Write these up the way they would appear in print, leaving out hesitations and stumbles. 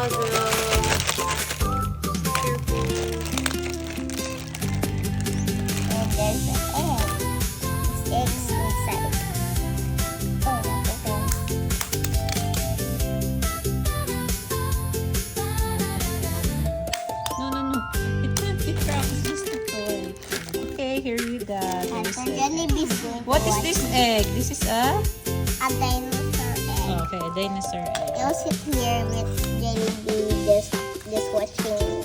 puzzle. And there's the egg. There's eggs inside. Oh, that's okay. No. It can't be cracked. It's just a toy. Okay, here you go. And There's for the egg. Jollibee's going What to is watch this egg? This is a... a dinosaur egg. Okay, a dinosaur egg. I'll sit here with Jollibee just watching.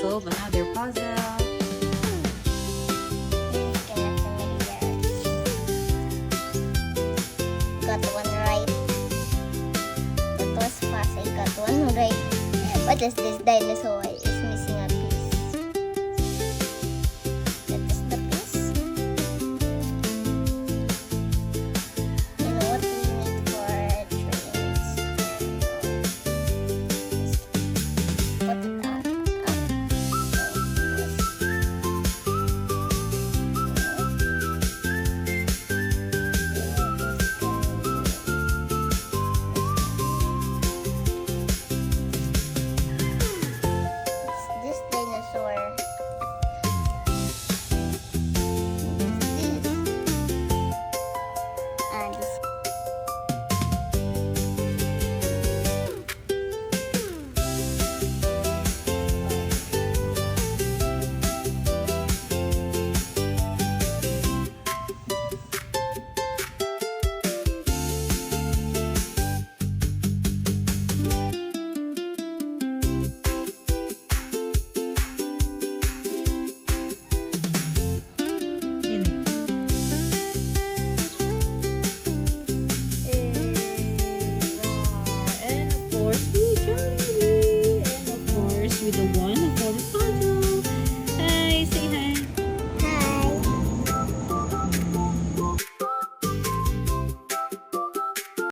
Solve another puzzle. He's kinda familiar. Got one right. That was fast. I got one right. What is this dinosaur?